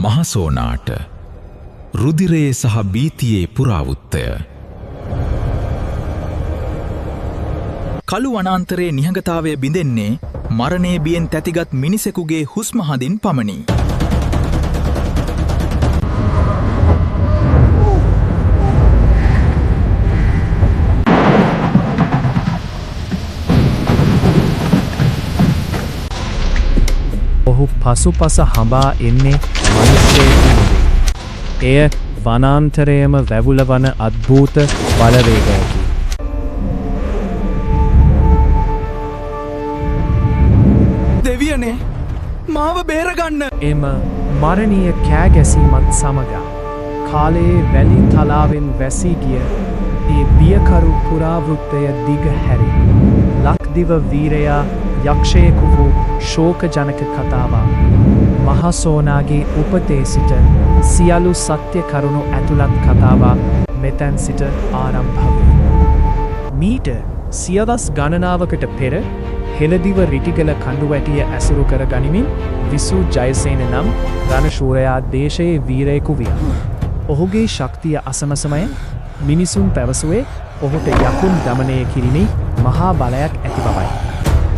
මහසෝනාට රුධිරයේ සහ බීතියේ පුරාවුත්තය. කළු වනාන්තරයේ නිහඟතාවය බිඳෙන්නේ මරණයේ බියෙන් තැතිගත් මිනිසෙකුගේ හුස්ම හදින් පමණි. ඔහු පසුපස හඹා එන්නේ මනුෂ්‍යයෙකු නොවේ. එය වනාන්තරයම වැවුලවන අද්භූත බලවේගයකි. දෙවියනේ මාව බේරගන්න! එම මරණීය කෑගැසීමත් සමග කාලයේ වැලි තලාවෙන් වැසී ගිය ඒ බියකරු පුරාවෘත්තය දිග හැරි. ලක්දිව වීරයා යක්ෂයෙකු වූ ශෝකජනක කතාවක් මහසෝනාගේ උපතේ සිට සියලු සත්‍ය කරුණු ඇතුළත් කතාවක් මෙතැන් සිට ආරම්භ වේ. මීට සියවස් ගණනාවකට පෙර හෙළදිව රිටිගල කඳුවැටිය ඇසුරු කර ගනිමින් විසූ ජයසේන නම් රණශූරයා දේශයේ වීරයෙකු විය. ඔහුගේ ශක්තිය අසමසමය මිනිසුන් පැවසුවේ ඔහුට යකුන් දමනය කිරීමේ මහා බලයක් ඇති බවයි.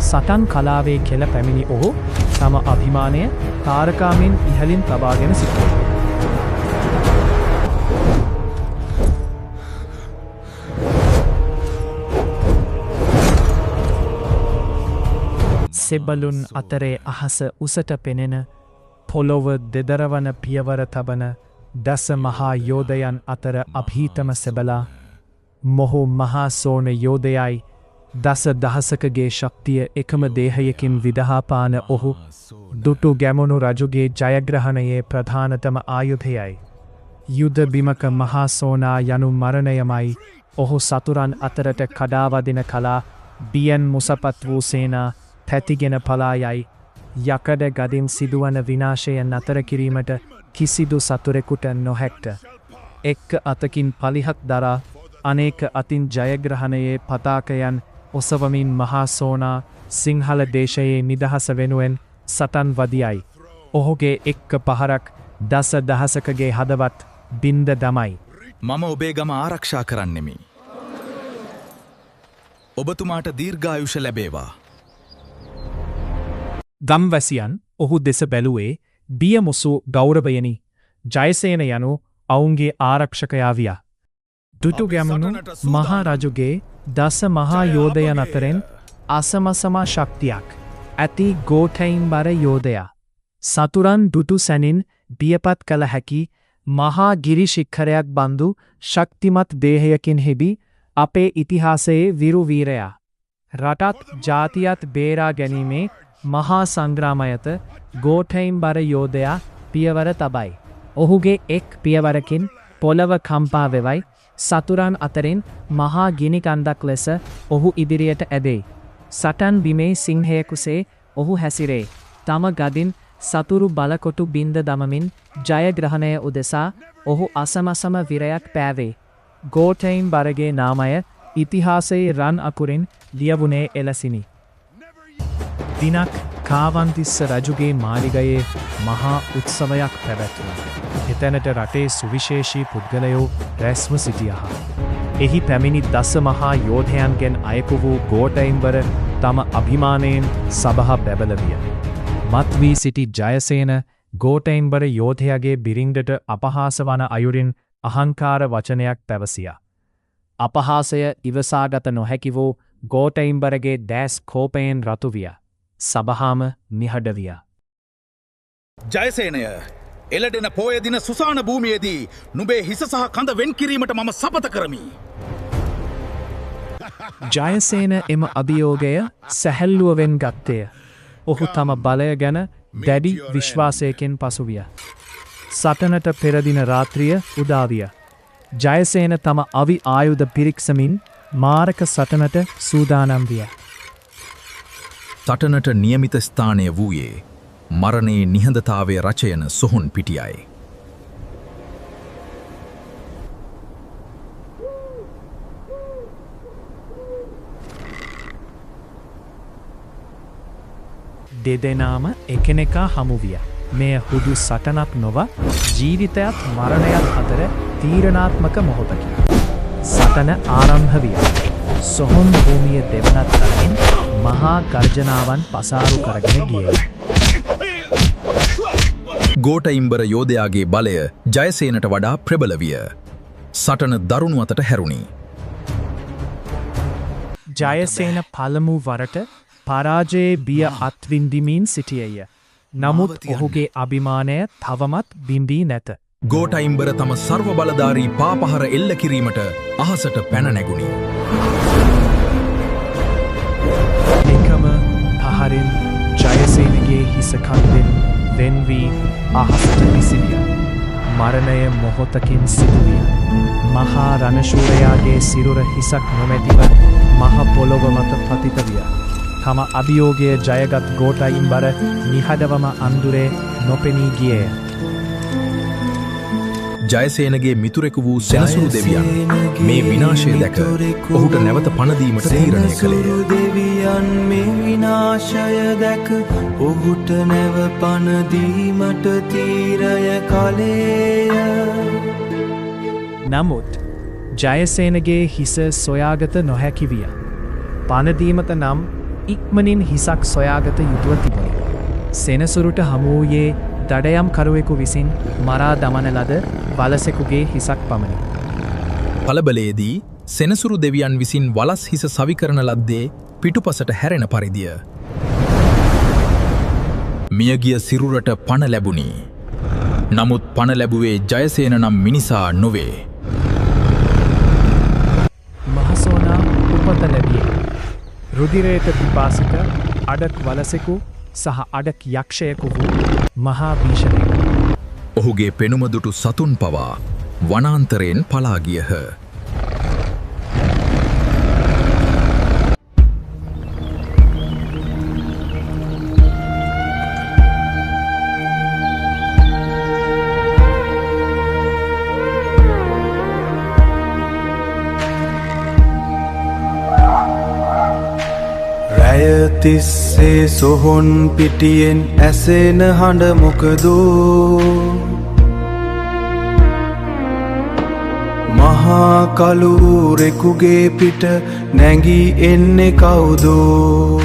සටන් කලාවේ කෙළ පැමිණි ඔහු තම අභිමානය තාරකාමින් ඉහලින් තබාගෙන සිටියා. සෙබළුන් අතරේ අහස උසට පෙනෙන පොළොව දෙදරවන පියවර තබන දස මහා යෝධයන් අතර අභීතම සෙබලා මොහු මහා සෝන යෝධයයි දස දහසකගේ ශක්තිය එකම දේහයකින් විදහාපාන ඔහු දුටු ගැමුණු රජුගේ ජයග්‍රහණයේ ප්‍රධානතම ආයුධයයි. යුද බිමක මහා සෝනා යනු මරණයමයි. ඔහු සතුරන් අතරට කඩාවදින කලා බියන් මුසපත් වූ සේනා තැතිගෙන පලායයි. යකඩ ගදින් සිදුවන විනාශය නතර කිරීමට කිසිදු සතුරෙකුට නොහැක්ට. එක්ක අතකින් පලිහක් දරා අනේක අතින් ජයග්‍රහණයේ පතාකයන් ඔසවමින් මහා සෝනා සිංහල දේශයේ නිදහස වෙනුවෙන් සටන් වදියයි. ඔහුගේ එක්ක පහරක් දස දහසකගේ හදවත් බින්ද දමයි. මම ඔබේ ගම ආරක්ෂා කරන්නෙමි. ඔබතුමාට දීර්ඝායුෂ ලැබේවා. ගම්වැසියන් ඔහු දෙස බැලුවේ බිය මුසු ගෞරවයනි. ජයසේන යනු ඔවුන්ගේ ආරක්ෂකයා විය. දුටු ගැමුණු මහරජුගේ දස මහා යෝධයන් අතරෙන් අසමසමා ශක්තියක් ඇති ගෝඨයිම්බර යෝධයා. සතුරන් දුටු සැනින් බියපත් කළ හැකි මහා ගිරි ශිඛරයක් බඳු ශක්තිමත් දේහයකින් හිබි අපේ ඉතිහාසයේ විරු වීරයා. රටත් ජාතියත් බේරා ගැනීමේ මහා සංග්‍රාමයත ගෝඨයිම්බර යෝධයා පියවර තබයි. ඔහුගේ එක් පියවරකින් පොළව කම්පා වෙවයි. සතුරන් අතරින් මහා ගිනි කන්දක් ලෙස ඔහු ඉදිරියට ඇදෙයි. සටන් බිමේ සිංහයෙකුසේ ඔහු හැසිරේ. තම ගදින් සතුරු බලකොටු බින්ද දමමින් ජයග්‍රහණය උදෙසා ඔහු අසමසම විරයක් පෑවේ. ගෝඨයිම්බරගේ නාමය ඉතිහාසයේ රන් අකුරින් ලියවුණේ එලසිනි. දිනක් කාවන්තිස්ස රජුගේ මාලිගයේ මහා උත්සවයක් පැවැත්වුණා. එතැනට රටේ සුවිශේෂී පුද්ගලයෝ රැස්ව සිටියහ. එහි පැමිණි දස මහා යෝධයන්ගෙන් අයෙකු වූ ගෝඨයිම්බර තම අභිමානයෙන් සභහ බැබලවිය. මත් වී සිටි ජයසේන ගෝඨයිම්බර යෝධයාගේ බිරින්දට අපහාස වන අයුරින් අහංකාර වචනයක් පැවසියා. අපහාසය ඉවසාගත නොහැකි වූ ගෝඨයිම්බරගේ දැස් කෝපයෙන් රතු විය. සභාම නිහඬ විය. ජයසේනය එළඩෙන පෝය දින සුසාන භූමියේදී නුඹේ හිස සහ කඳ වෙන් කිරීමට මම සපත කරමි. ජයසේන එම අභියෝගය සැහැල්ලුවෙන් ගත්තය. ඔහු තම බලය ගැන දැඩි විශ්වාසයකින් පසුවිය. සටනට පෙරදින රාත්‍රිය උදාවිය. ජයසේන තම අවි ආයුධ පිරික්සමින් මාරක සටනට සූදානම් විය. සටනට නියමිත ස්ථානය වූයේ මරණයේ නිහඬතාවය රචයන සොහොන් පිටියයි. දෙදෙනාම එකිනෙකා හමු විය. මෙය හුදු සටනක් නොව ජීවිතයත් මරණයත් අතර තීරණාත්මක මොහොතකි. සටන ආරම්භ විය. සොහොන් භූමිය දෙවනත් තරමින් මහා ගර්ජනාවන් පසාරු කරගෙන ගියේ. ගෝඨඉම්බර යෝධයාගේ බලය ජයසේනට වඩා ප්‍රබල විය. සටන දරුණු අතට හැරුණි. ජයසේන පළමු වරට පරාජයේ බිය අත්විඳිමින් සිටියේය. නමුත් ඔහුගේ අභිමානය තවමත් බිඳී නැත. ගෝඨඉම්බර තම සර්ව බලධාරී පාපහර එල්ල කිරීමට අහසට පැන නැගුණි. එකම පහරින් ජයසේනගේ හිසකන්දෙන් වෙන් වී අහසට විසිවිය. මරණය මොහොතකින් සිදුවිය. මහා රණශූරයාගේ සිරුර හිසක් නොමැතිව මහ පොළොව මත පතිත විය. තම අභියෝගය ජයගත් ගෝඨඉම්බර නිහඬවම අඳුරේ නොපෙනී ගියේය. ජයසේනගේ මිතුරෙකු වූ සෙනසුරු දෙවියන් මේ විනාශය දැක ඔහුට නැවත පණදීමට තීරණය කළේය. දෙවියන් මේ විනාශය දැක ඔහුට නැව පණදීමට තීරණය කළේය. නමුත් ජයසේනගේ හිස සොයාගත නොහැකි විය. පණදීමට නම් ඉක්මනින් හිසක් සොයාගත යුතුව තිබුණි. සෙනසුරුට හමුවූයේ දඩයම් කරුවෙකු විසින් මරා දමන ලද වලසෙකුගේ හිසක් පමණි. කලබලයේදී සෙනසුරු දෙවියන් විසින් වලස් හිස සවිකරන ලද්දේ පිටුපසට හැරෙන පරිදිය. මියගිය සිරුරට පණ ලැබුණි. නමුත් පණ ලැබුවේ ජයසේන නම් මිනිසා නොවේ. මහසෝනා උපත ලැබියේ. රුධිරයට පිපාසිත අඩක් වලසෙකු සහ අඩක් යක්ෂයකු වූ මහා භීෂණයෙකු. ඔහුගේ පෙනුම දුටු සතුන් පවා වනාන්තරයෙන් පලා ගියහ. තිස්සේ සොහොන් පිටියෙන් ඇසෙන හඬ මොකදෝ මහා කළුරෙකුගේ පිට නැගී එන්නේ කවුදෝ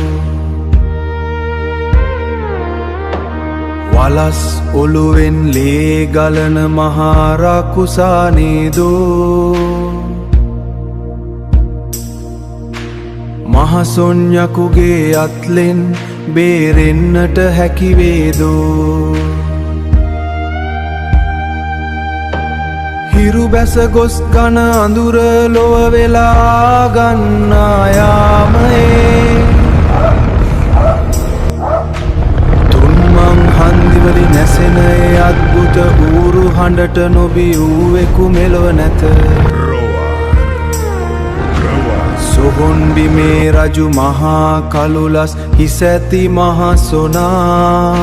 වලස් ඔළුවෙන් ලේ ගලන මහා රකුසානේදෝ මහසොන්යකුගේ අත්ලෙන් බේරෙන්නට හැකිවේදෝ හිරු බැස ගොස් ගන අඳුර ලොව වෙලා ගන්නායාමයේ තුන්මං හන්දිවලි නැසෙන අද්භුත ඌරු හඬට නොබියූවෙකු මෙලොව නැත සොහොන් බිමේ රජු මහා කළුලස් හිසැති මහසොනා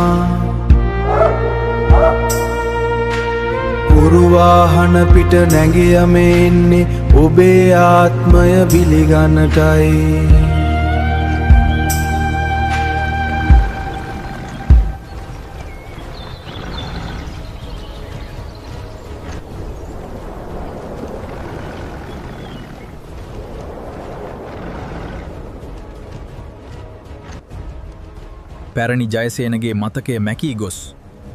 උරුවාහන පිට නැගියමෙන්නේ ඔබේ ආත්මය බිලිගන්නටයි පැරණි ජයසේනගේ මතකය මැකී ගොස්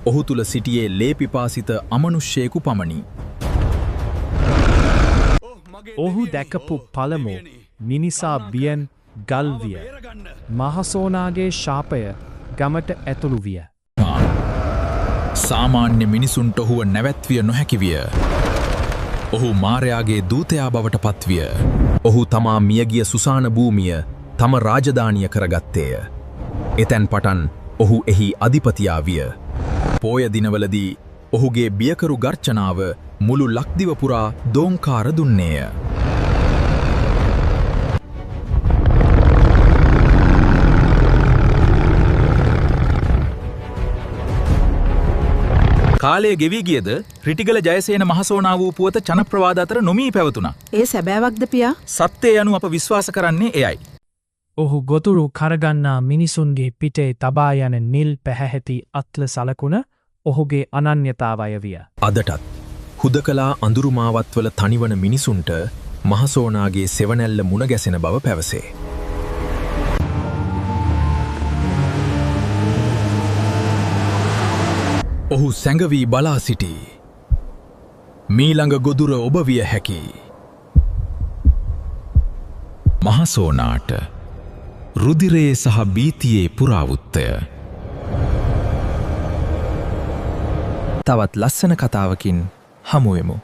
ඔහු තුළ සිටියේ ලේපිපාසිත අමනුෂ්‍යයෙකු පමණි. ඔහු දැකපු පළමු මිනිසා බියෙන් ගල් විය. මහසෝනාගේ ශාපය ගමට ඇතුළු විය. සාමාන්‍ය මිනිසුන්ට ඔහුව නැවැත්විය නොහැකි විය. ඔහු මාරයාගේ දූතයා බවට පත්විය. ඔහු තමා මියගිය සුසාන භූමිය තම රාජධානිය කරගත්තේය. එතැන් පටන් ඔහු එහි අධිපතියා විය. පෝය දිනවලදී ඔහුගේ බියකරු ගර්චනාව මුළු ලක්දිව පුරා දෝංකාර දුන්නේය. කාලය ගෙවී ගියද රිටිගල ජයසේන මහසෝනා වූ පුවත ජනප්‍රවාද අතර නොමී පැවතුණා. ඒ සැබෑවක්ද පියා? සත්‍යය යනු අප විශ්වාස කරන්නේ එයයි. ඔහු ගොතුරු කරගන්නා මිනිසුන්ගේ පිටේ තබා යන නිල් පැහැහැති අත්ල සලකුණ ඔහුගේ අනන්‍යතාවය විය. අදටත් හුදකලා අඳුරුමාවත්වල තනිවන මිනිසුන්ට මහසෝනාගේ සෙවනැල්ල මුණගැසෙන බව පැවසේ. ඔහු සැඟවී බලා සිටී. මීළඟ ගොදුර ඔබ විය හැකි. මහසෝනාට රුධිරයේ සහ බීතියේ පුරාවුත්තය. තවත් ලස්සන කතාවකින් හමුවෙමු.